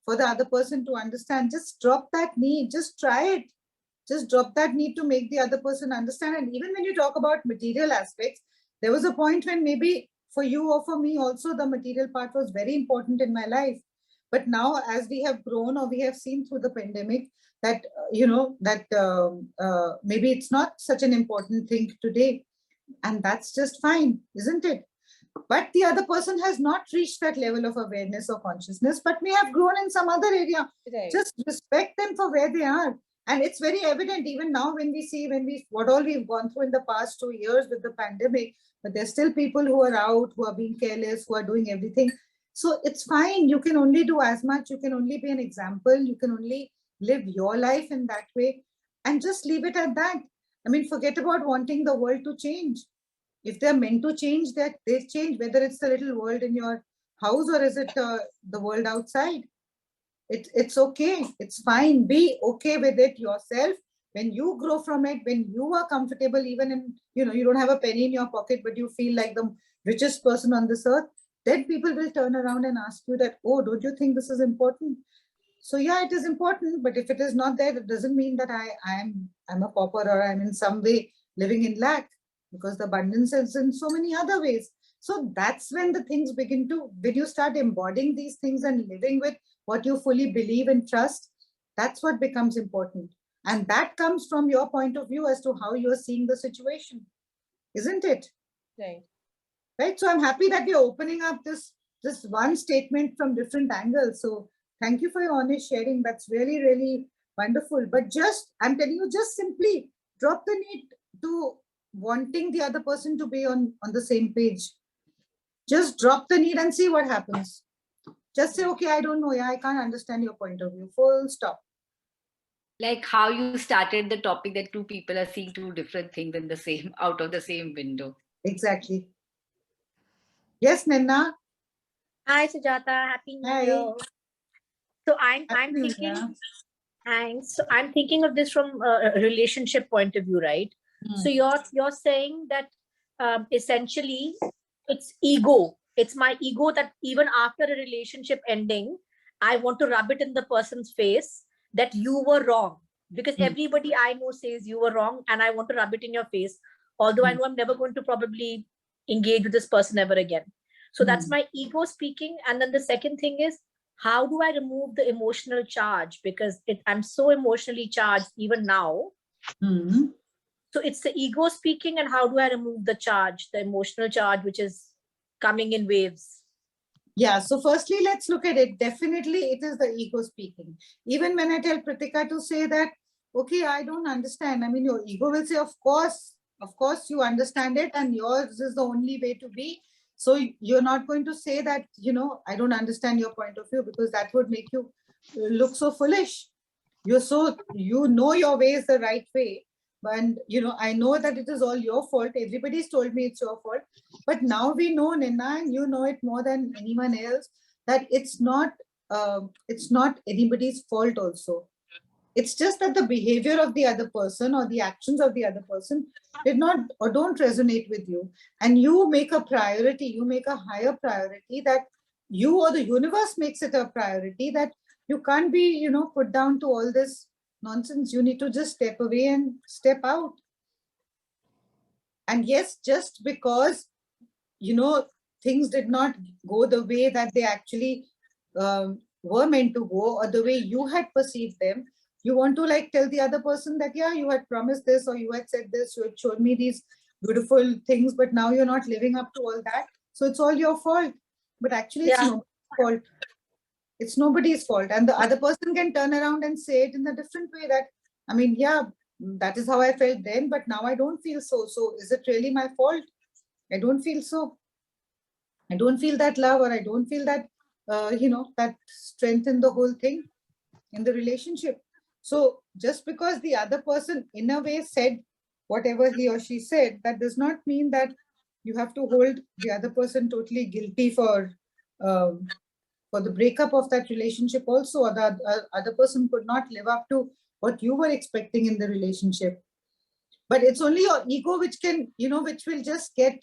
for the other person to understand? Just drop that need, just try it. Just drop that need to make the other person understand. And even when you talk about material aspects, there was a point when maybe for you or for me also, the material part was very important in my life. But now, as we have grown, or we have seen through the pandemic, that maybe it's not such an important thing today, and that's just fine, isn't it? But the other person has not reached that level of awareness or consciousness, but may have grown in some other area. Right. Just respect them for where they are. And it's very evident even now when we see, what all we've gone through in the past 2 years with the pandemic, but there's still people who are out, who are being careless, who are doing everything. So it's fine. You can only do as much. You can only be an example. You can only live your life in that way and just leave it at that. I mean, forget about wanting the world to change. If they're meant to change, that they change, whether it's the little world in your house or is it the world outside. It's okay. It's fine. Be okay with it yourself. When you grow from it, when you are comfortable, even in, you don't have a penny in your pocket, but you feel like the richest person on this earth, then people will turn around and ask you that, oh, don't you think this is important? So yeah, it is important, but if it is not there, it doesn't mean that I'm a pauper or I'm in some way living in lack, because the abundance is in so many other ways. So that's when the things begin to, when you start embodying these things and living with what you fully believe and trust, that's what becomes important. And that comes from your point of view as to how you're seeing the situation, isn't it? Right. Right. So I'm happy that we're opening up this one statement from different angles. So thank you for your honest sharing. That's really, really wonderful. But I'm telling you, just simply drop the need to wanting the other person to be on the same page. Just drop the need and see what happens. Just say, okay, I don't know. Yeah, I can't understand your point of view. Full stop. Like how you started the topic that two people are seeing two different things in the same, out of the same window. Exactly. Yes, Nina. Hi, Sujata. Happy New Hi. Year. So I'm Happy New thinking, Year. thanks. So I'm thinking of this from a relationship point of view, right? So you're saying that essentially it's ego. It's my ego that even after a relationship ending, I want to rub it in the person's face that you were wrong, because everybody I know says you were wrong, and I want to rub it in your face, although I know I'm never going to probably engage with this person ever again. So that's my ego speaking. And then the second thing is, how do I remove the emotional charge? Because I'm so emotionally charged even now. So it's the ego speaking, and how do I remove the charge, the emotional charge, which is coming in waves? Yeah, so firstly, let's look at it. Definitely, it is the ego speaking. Even when I tell Pritika to say that, okay, I don't understand. I mean, your ego will say, of course, you understand it, and yours is the only way to be. So you're not going to say that, I don't understand your point of view, because that would make you look so foolish. You know your way is the right way. And, I know that it is all your fault. Everybody's told me it's your fault. But now we know, Nina, and you know it more than anyone else, that it's not anybody's fault also. It's just that the behavior of the other person or the actions of the other person did not or don't resonate with you. And you make a priority, you make a higher priority, that you or the universe makes it a priority, that you can't be, put down to all this nonsense. You need to just step away and step out. And yes, just because, things did not go the way that they actually were meant to go, or the way you had perceived them, you want to tell the other person that, yeah, you had promised this, or you had said this, you had shown me these beautiful things, but now you're not living up to all that. So it's all your fault. But actually, it's nobody's fault. It's nobody's fault. And the other person can turn around and say it in a different way, that, I mean, yeah, that is how I felt then, but now I don't feel so. So is it really my fault? I don't feel so. I don't feel that love, or I don't feel that, that strength in the whole thing, in the relationship. So just because the other person in a way said whatever he or she said, that does not mean that you have to hold the other person totally guilty for the breakup of that relationship also, or the other person could not live up to what you were expecting in the relationship. But it's only your ego which can, which will just get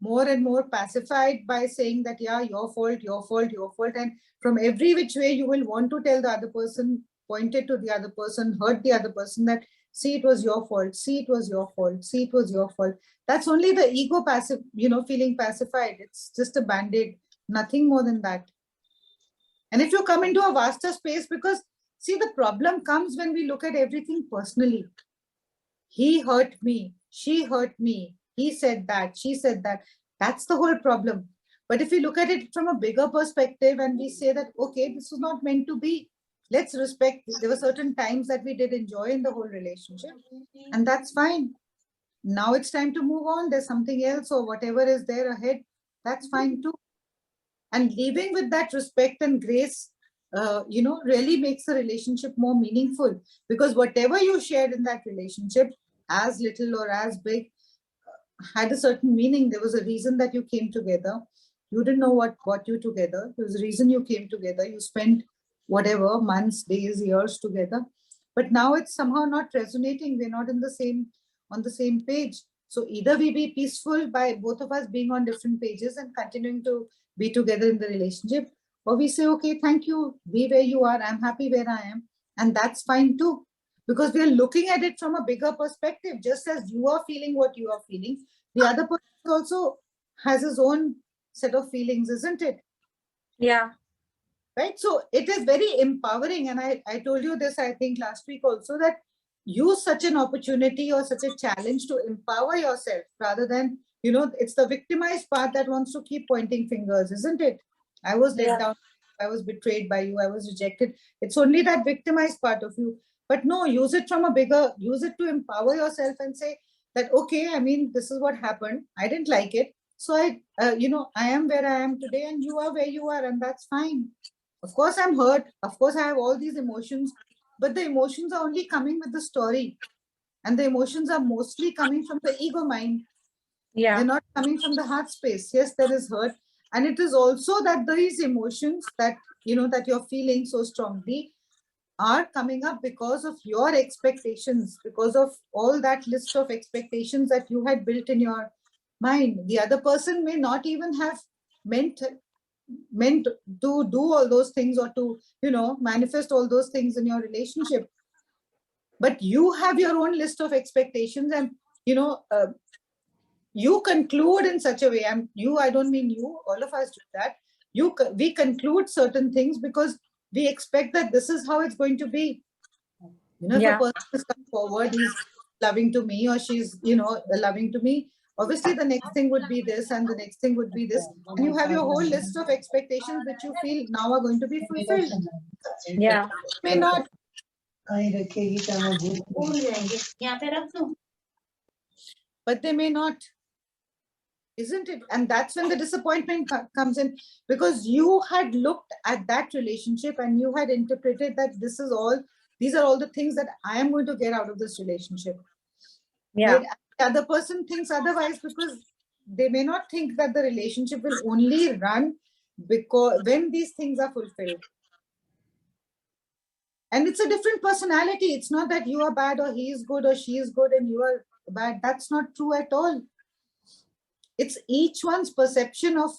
more and more pacified by saying that, yeah, your fault, your fault, your fault. And from every which way, you will want to tell the other person, point it to the other person, hurt the other person, that, see, it was your fault, see, it was your fault, see, it was your fault. That's only the ego passive, feeling pacified. It's just a band-aid, nothing more than that. And if you come into a vaster space, because see, the problem comes when we look at everything personally. He hurt me, she hurt me, he said that, she said that. That's the whole problem. But if we look at it from a bigger perspective and we say that, okay, this was not meant to be. let's respect. There were certain times that we did enjoy in the whole relationship, and that's fine. Now it's time to move on. There's something else or whatever is there ahead. That's fine too. And leaving with that respect and grace, really makes the relationship more meaningful, because whatever you shared in that relationship, as little or as big, had a certain meaning. There was a reason that you came together. You didn't know what got you together. There was a reason you came together. You spent whatever months, days, years together. But now it's somehow not resonating. We're not on the same page. So either we be peaceful by both of us being on different pages and continuing to be together in the relationship, or we say, okay, thank you, be where you are. I'm happy where I am. And that's fine too. Because we are looking at it from a bigger perspective. Just as you are feeling what you are feeling, the other person also has his own set of feelings, isn't it? Yeah. Right? So it is very empowering. And I told you this, I think last week also, that use such an opportunity or such a challenge to empower yourself, rather than, it's the victimized part that wants to keep pointing fingers, isn't it? I was let down, I was betrayed by you, I was rejected. It's only that victimized part of you. But no, use it to empower yourself and say that, okay, I mean, this is what happened. I didn't like it. So I am where I am today and you are where you are, and that's fine. Of course, I'm hurt. Of course, I have all these emotions, but the emotions are only coming with the story. And the emotions are mostly coming from the ego mind. Yeah. They're not coming from the heart space. Yes, there is hurt. And it is also that these emotions that, that you're feeling so strongly are coming up because of your expectations, because of all that list of expectations that you had built in your mind. The other person may not even have meant to do all those things or to, manifest all those things in your relationship. But you have your own list of expectations, and, you conclude in such a way, I don't mean you, all of us do that. We conclude certain things because we expect that this is how it's going to be. If a person has come forward, he's loving to me or she's, loving to me. Obviously, the next thing would be this and the next thing would be this. And you have your whole list of expectations which you feel now are going to be fulfilled. Yeah. May not. But they may not. Isn't it? And that's when the disappointment comes in, because you had looked at that relationship and you had interpreted that these are all the things that I am going to get out of this relationship. Yeah. Right? The other person thinks otherwise, because they may not think that the relationship will only run because when these things are fulfilled. And it's a different personality. It's not that you are bad or he is good or she is good and you are bad. That's not true at all. It's each one's perception of,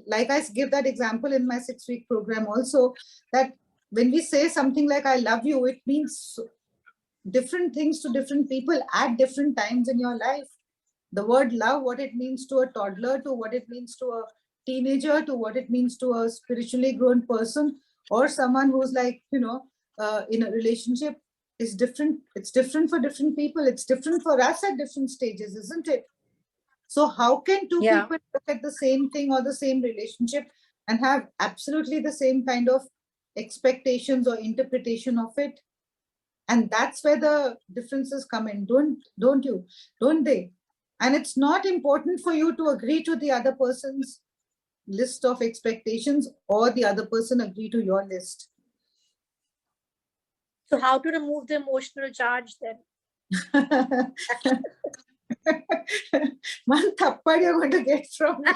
like I give that example in my 6-week program also, that when we say something like, I love you, it means different things to different people at different times in your life. The word love, what it means to a toddler, to what it means to a teenager, to what it means to a spiritually grown person, or someone who's like, in a relationship, is different. It's different for different people. It's different for us at different stages, isn't it? So how can two people look at the same thing or the same relationship and have absolutely the same kind of expectations or interpretation of it? And that's where the differences come in, don't you? Don't they? And it's not important for you to agree to the other person's list of expectations or the other person agree to your list. So how to remove the emotional charge then? One thappad you're going to get from me.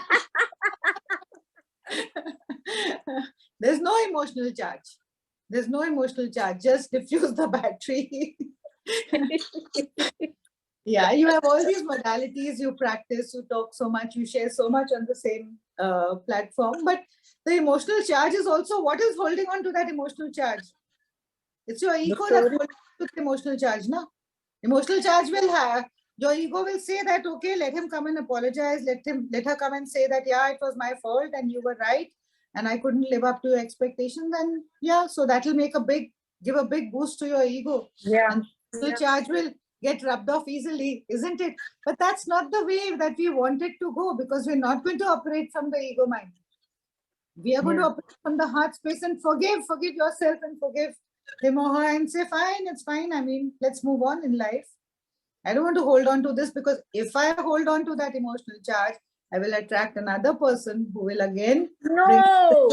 There's no emotional charge. There's no emotional charge. Just diffuse the battery. Yeah, you have all these modalities, you practice, you talk so much, you share so much on the same platform. But the emotional charge is also what is holding on to that emotional charge. It's your ego that's holding on to the emotional charge, no? Emotional charge will have, your ego will say that, okay, let him come and apologize. Let her come and say that, yeah, it was my fault and you were right and I couldn't live up to your expectations. And yeah, so that will give a big boost to your ego. Yeah. And the charge will get rubbed off easily, isn't it? But that's not the way that we want it to go, because we're not going to operate from the ego mind. We are going to operate from the heart space and forgive yourself and forgive. From the heart space and forgive yourself and forgive him or her and say, fine, it's fine. I mean, let's move on in life. I don't want to hold on to this, because if I hold on to that emotional charge, I will attract another person who will again. No.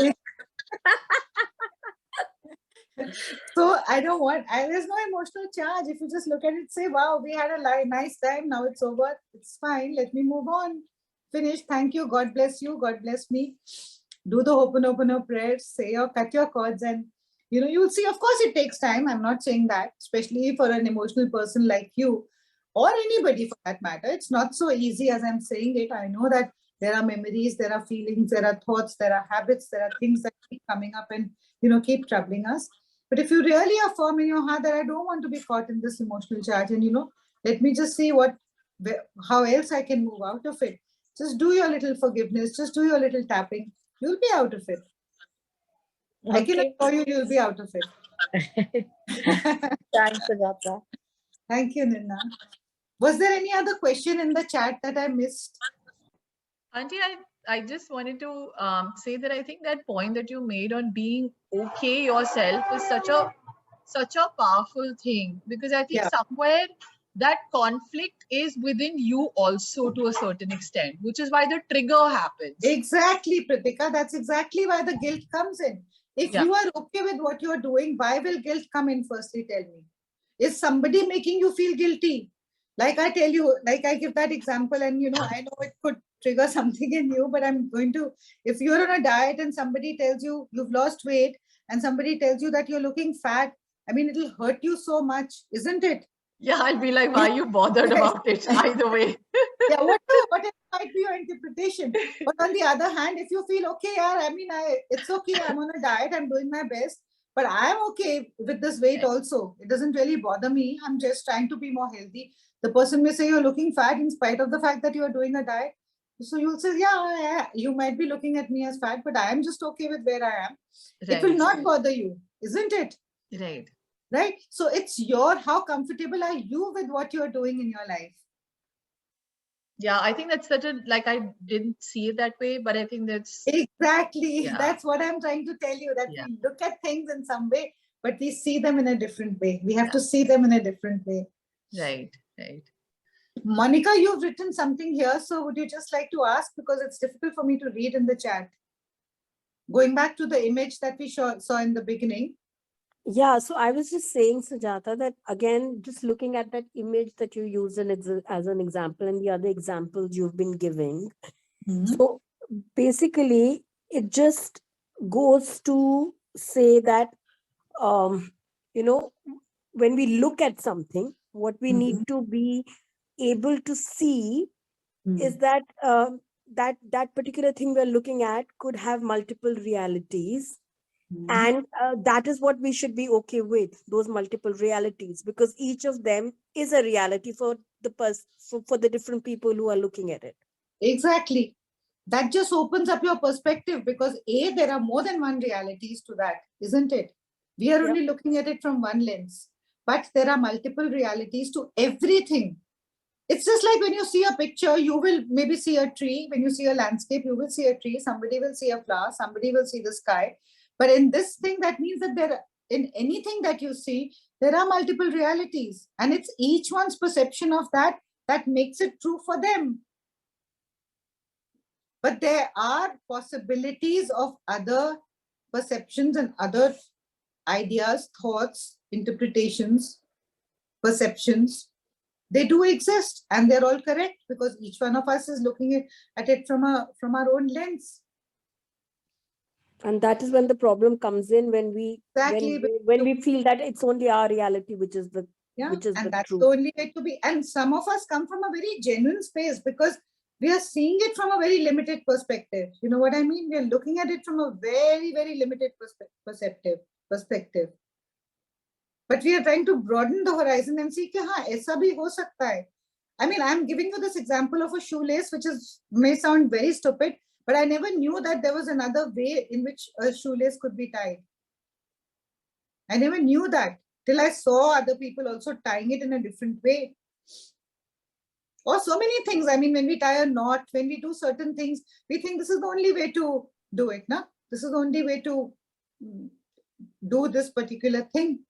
So I don't want, there's no emotional charge. If you just look at it, say, wow, we had a nice time. Now it's over. It's fine. Let me move on. Finish. Thank you. God bless you. God bless me. Do the Ho'oponopono prayers, say or cut your cords, and you will see. Of course, it takes time. I'm not saying that, especially for an emotional person like you or anybody for that matter. It's not so easy as I'm saying it. I know that there are memories, there are feelings, there are thoughts, there are habits, there are things that keep coming up and keep troubling us. But if you really are firm in your heart that I don't want to be caught in this emotional charge, and let me just see how else I can move out of it. Just do your little forgiveness, just do your little tapping. You'll be out of it. I can assure you, you'll be out of it. Thanks, Sujata. Thank you, Ninna. Was there any other question in the chat that I missed? Auntie, I just wanted to say that I think that point that you made on being okay yourself is such a powerful thing, because I think somewhere that conflict is within you also to a certain extent, which is why the trigger happens. Exactly, Pratika. That's exactly why the guilt comes in. If you are okay with what you're doing, why will guilt come in? Firstly, tell me. Is somebody making you feel guilty? Like I tell you, like I give that example, and I know it could trigger something in you, but I'm going to, if you're on a diet and somebody tells you you've lost weight and somebody tells you that you're looking fat, I mean, it'll hurt you so much, isn't it? Yeah, I'll be like, why are you bothered about it either way? Yeah, whatever might be your interpretation. But on the other hand, if you feel, okay, it's okay, I'm on a diet, I'm doing my best, but I'm okay with this weight also. It doesn't really bother me. I'm just trying to be more healthy. The person may say you're looking fat in spite of the fact that you're doing a diet. So you'll say, yeah, you might be looking at me as fat, but I am just okay with where I am. Right. It will not bother you, isn't it? Right. Right. So it's how comfortable are you with what you're doing in your life? Yeah, I think that's I didn't see it that way, but I think that's exactly that's what I'm trying to tell you, that we look at things in some way, but we see them in a different way. We have to see them in a different way. Right. Monica, you've written something here, so would you just like to ask, because it's difficult for me to read in the chat, going back to the image that we saw in the beginning. Yeah, so I was just saying, Sujata, that again, just looking at that image that you use as an example and the other examples you've been giving. So basically, it just goes to say that, when we look at something, what we need to be able to see is that that particular thing we're looking at could have multiple realities. And that is what we should be okay with, those multiple realities, because each of them is a reality for the different people who are looking at it. Exactly. That just opens up your perspective, because there are more than one realities to that, isn't it? We are only looking at it from one lens, but there are multiple realities to everything. It's just like when you see a picture, you will maybe see a tree. When you see a landscape, you will see a tree. Somebody will see a flower. Somebody will see the sky. But in this thing, that means that in anything that you see, there are multiple realities. And it's each one's perception of that makes it true for them. But there are possibilities of other perceptions and other ideas, thoughts, interpretations, perceptions. They do exist, and they're all correct, because each one of us is looking at it from our own lens. And that is when the problem comes in, when we feel that it's only our reality which is the that's truth. the only way to be. And some of us come from a very genuine space, because we are seeing it from a very limited perspective. You know what I mean? We are looking at it from a very, very limited perspective. But we are trying to broaden the horizon and see that aisa bhi ho sakta hai. I mean, I'm giving you this example of a shoelace, which may sound very stupid, but I never knew that there was another way in which a shoelace could be tied. I never knew that till I saw other people also tying it in a different way. Or so many things. I mean, when we tie a knot, when we do certain things, we think this is the only way to do it. this is the only way to do this particular thing.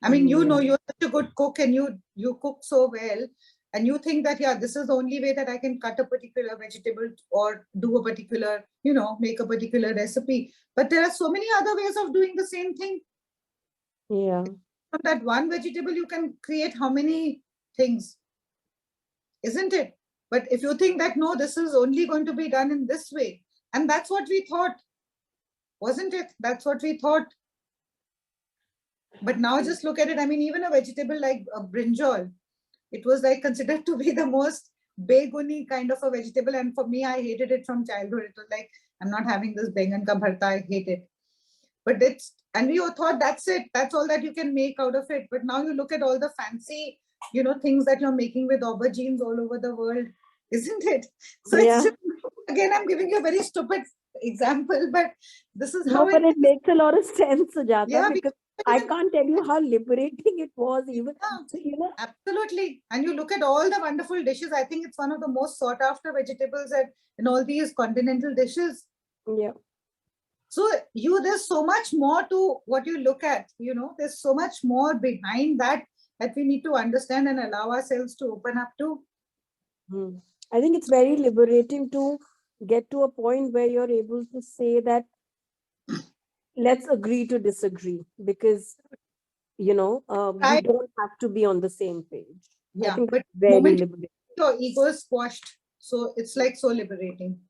I mean, you know, you're such a good cook and you cook so well, and you think that, yeah, this is the only way that I can cut a particular vegetable or do a particular, you know, make a particular recipe. But there are so many other ways of doing the same thing. Yeah. From that one vegetable, you can create how many things, isn't it? But if you think that, no, this is only going to be done in this way, and that's what we thought, wasn't it? That's what we thought. But now just look at it. I mean, even a vegetable like a brinjal, it was like considered to be the most beguni kind of a vegetable. And for me, I hated it from childhood. It was like, I'm not having this bengan ka bharta, I hate it. But and we all thought that's it. That's all that you can make out of it. But now you look at all the fancy, you know, things that you're making with aubergines all over the world, isn't it? So Yeah. it's just, again, I'm giving you a very stupid example, but this is No, how but it makes a lot of sense, Sujata, Yeah, because I can't tell you how liberating it was even. Yeah. So, you know, Absolutely. And you look at all the wonderful dishes. I think it's one of the most sought after vegetables in all these continental dishes. yeah. So there's so much more to what you look at, you know, there's so much more behind that we need to understand and allow ourselves to open up to. I think it's very liberating to get to a point where you're able to say that let's agree to disagree, because, you know, we don't have to be on the same page. I Yeah, think but it's very moment liberating. your ego is squashed. So it's like so liberating.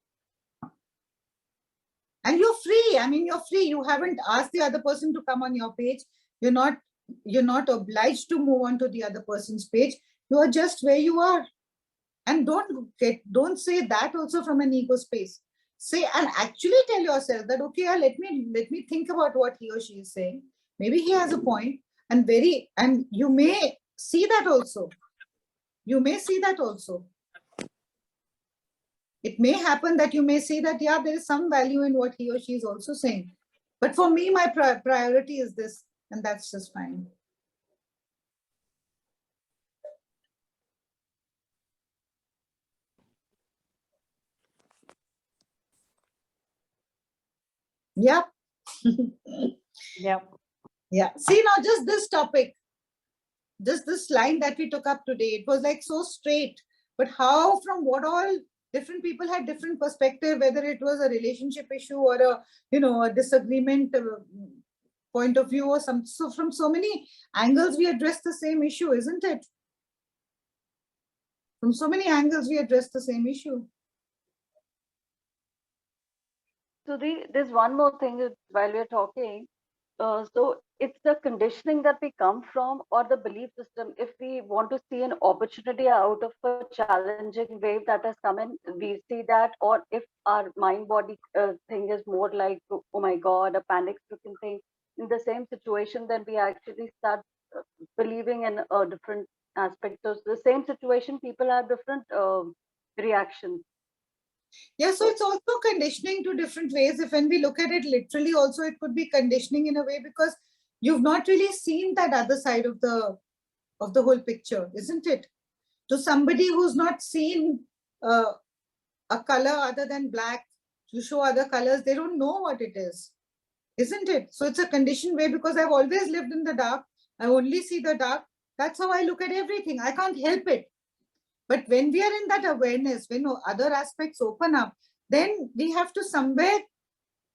And you're free. I mean, you're free. You haven't asked the other person to come on your page. You're not obliged to move on to the other person's page. You are just where you are. And don't say that also from an ego space. Say and actually tell yourself that, okay, let me think about what he or she is saying. Maybe he has a point, and you may see that also. You may see that also. It may happen that you may see that, yeah, there is some value in what he or she is also saying. But for me, my priority is this, and that's just fine. Yeah. Yeah. Yeah. See, now just this topic, just this line that we took up today, it was like so straight. But how, from what all different people had different perspective, whether it was a relationship issue or a disagreement point of view or some. So from so many angles, we address the same issue, isn't it? From so many angles, we address the same issue. So there's one more thing while we're talking. So it's the conditioning that we come from, or the belief system. If we want to see an opportunity out of a challenging wave that has come in, we see that. Or if our mind-body thing is more like, oh my God, a panic-stricken thing, in the same situation, then we actually start believing in a different aspect. So the same situation, people have different reactions. Yeah, so it's also conditioning to different ways. If when we look at it literally, also it could be conditioning in a way, because you've not really seen that other side of the whole picture, isn't it? To somebody who's not seen a color other than black, you show other colors, they don't know what it is, isn't it? So it's a conditioned way, because I've always lived in the dark. I only see the dark. That's how I look at everything. I can't help it. But when we are in that awareness, when other aspects open up, then we have to somewhere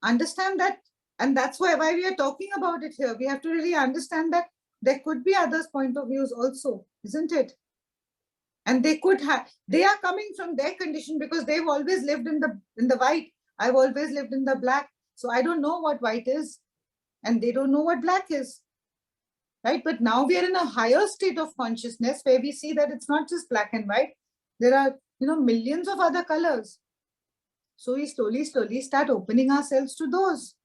understand that. And that's why we are talking about it here. We have to really understand that there could be others' point of views also, isn't it? And they are coming from their condition, because they've always lived in the white. I've always lived in the black. So I don't know what white is, and they don't know what black is. Right? But now we are in a higher state of consciousness where we see that it's not just black and white. There are, millions of other colors. So we slowly start opening ourselves to those.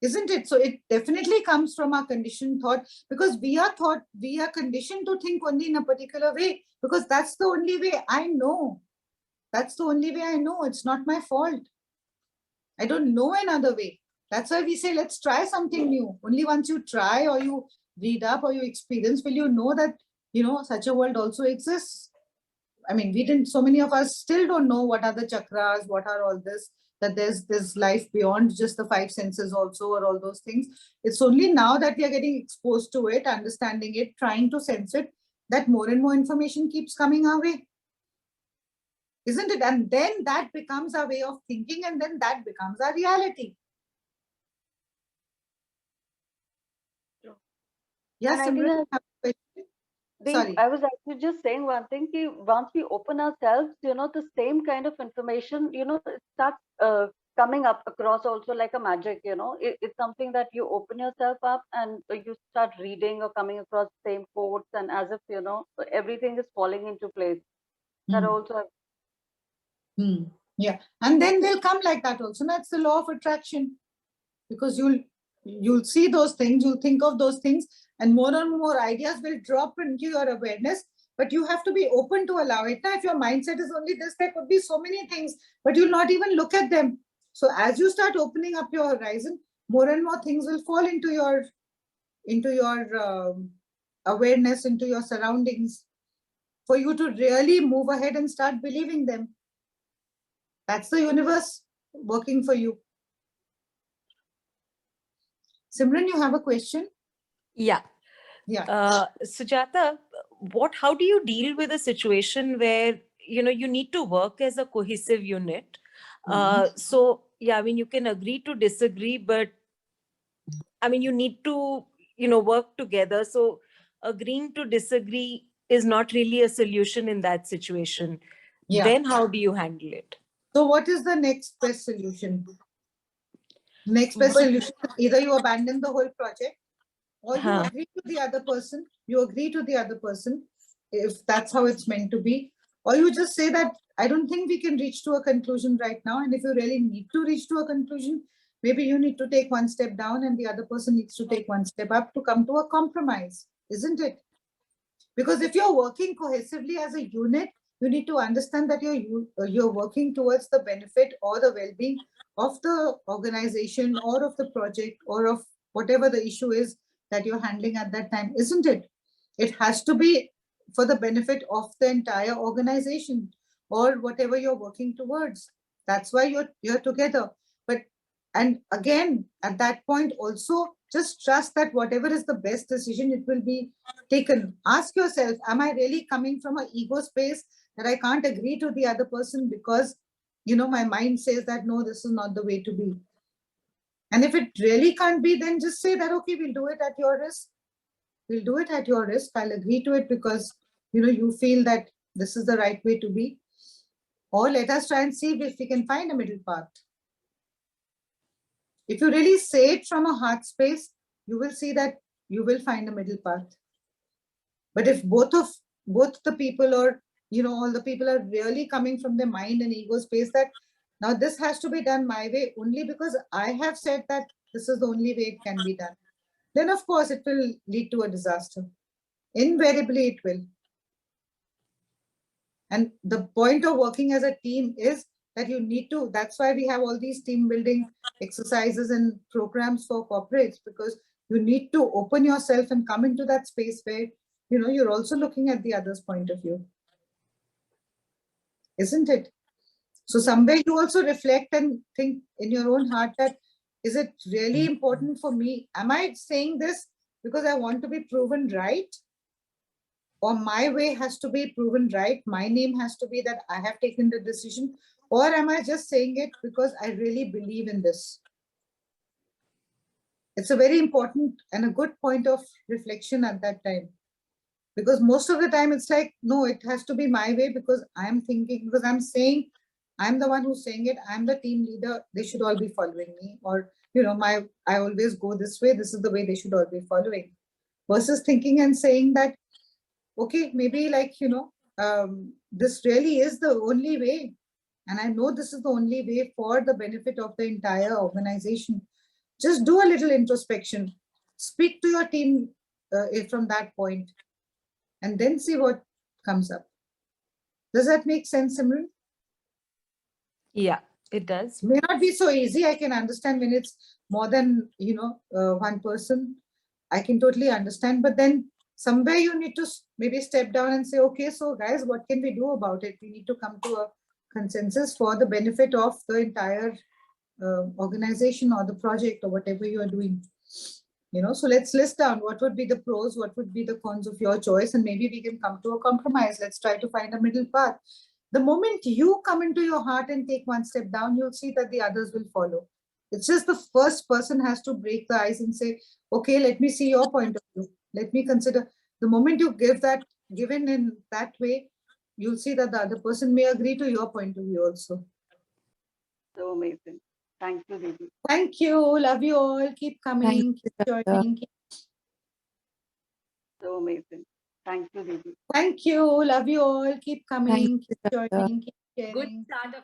Isn't it? So it definitely comes from our conditioned thought, because we are conditioned to think only in a particular way, because that's the only way I know. That's the only way I know. It's not my fault. I don't know another way. That's why we say, let's try something new. Only once you try, or you read up, or you experience, will you know that, such a world also exists. I mean, we didn't, so many of us still don't know what are the chakras, what are all this, that there's life beyond just the five senses also, or all those things. It's only now that we are getting exposed to it, understanding it, trying to sense it, that more and more information keeps coming our way. Isn't it? And then that becomes our way of thinking, and then that becomes our reality. Yes, And I think Simran, that- you have a question? Sorry. I was actually just saying one thing, once we open ourselves, the same kind of information, it starts coming up across also like a magic, it's something that you open yourself up and you start reading or coming across same quotes, and as if, everything is falling into place. That also. Yeah, and then they'll come like that also. That's the law of attraction, because you'll see those things, you'll think of those things, and more ideas will drop into your awareness. But you have to be open to allow it. Now, if your mindset is only this, there could be so many things, but you'll not even look at them. So as you start opening up your horizon, more and more things will fall into your awareness, into your surroundings, for you to really move ahead and start believing them. That's the universe working for you. Simran, you have a question? Yeah. Yeah. Sujata, how do you deal with a situation where, you need to work as a cohesive unit? So, yeah, I mean, you can agree to disagree, but I mean, you need to, work together. So agreeing to disagree is not really a solution in that situation. Yeah. Then how do you handle it? So what is the next best solution? Next best solution, either you abandon the whole project, or you agree to the other person. You agree to the other person, if that's how it's meant to be. Or you just say that, I don't think we can reach to a conclusion right now. And if you really need to reach to a conclusion, maybe you need to take one step down and the other person needs to take one step up to come to a compromise, isn't it? Because if you're working cohesively as a unit, you need to understand that you're working towards the benefit or the well-being of the organization or of the project or of whatever the issue is that you're handling at that time, isn't it? It has to be for the benefit of the entire organization or whatever you're working towards. That's why you're together. And again, at that point also, just trust that whatever is the best decision, it will be taken. Ask yourself, am I really coming from an ego space that I can't agree to the other person because, my mind says that, no, this is not the way to be. And if it really can't be, then just say that, okay, we'll do it at your risk. We'll do it at your risk. I'll agree to it because, you feel that this is the right way to be. Or let us try and see if we can find a middle path. If you really say it from a heart space, you will see that you will find a middle path. But if both the people, or all the people are really coming from their mind and ego space, that now this has to be done my way only because I have said that this is the only way it can be done, then of course it will lead to a disaster. Invariably it will. And the point of working as a team is that you need to, that's why we have all these team building exercises and programs for corporates, because you need to open yourself and come into that space where, you're also looking at the other's point of view. Isn't it? So somewhere you also reflect and think in your own heart that, is it really important for me? Am I saying this because I want to be proven right? Or my way has to be proven right? My name has to be that I have taken the decision? Or am I just saying it because I really believe in this? It's a very important and a good point of reflection at that time. Because most of the time it's like, no, it has to be my way because I'm thinking, because I'm saying, I'm the one who's saying it, I'm the team leader, they should all be following me. Or, I always go this way, this is the way they should all be following. Versus thinking and saying that, okay, maybe this really is the only way. And I know this is the only way for the benefit of the entire organization. Just do a little introspection. Speak to your team from that point, and then see what comes up. Does that make sense, Simran? Yeah, it does. May not be so easy. I can understand when it's more than, one person. I can totally understand. But then somewhere you need to maybe step down and say, okay, so guys, what can we do about it? We need to come to a consensus for the benefit of the entire organization or the project or whatever you are doing. So let's list down what would be the pros, what would be the cons of your choice, and maybe we can come to a compromise. Let's try to find a middle path. The moment you come into your heart and take one step down, you'll see that the others will follow. It's just the first person has to break the ice and say, okay, let me see your point of view. Let me consider. The moment you given in that way, you'll see that the other person may agree to your point of view also. So amazing. Thank you, Didi. Thank you. Love you all. Keep coming. Keep joining. So amazing. Thank you, Didi. Thank you. Love you all. Keep coming. Keep joining. Keep sharing. Good start of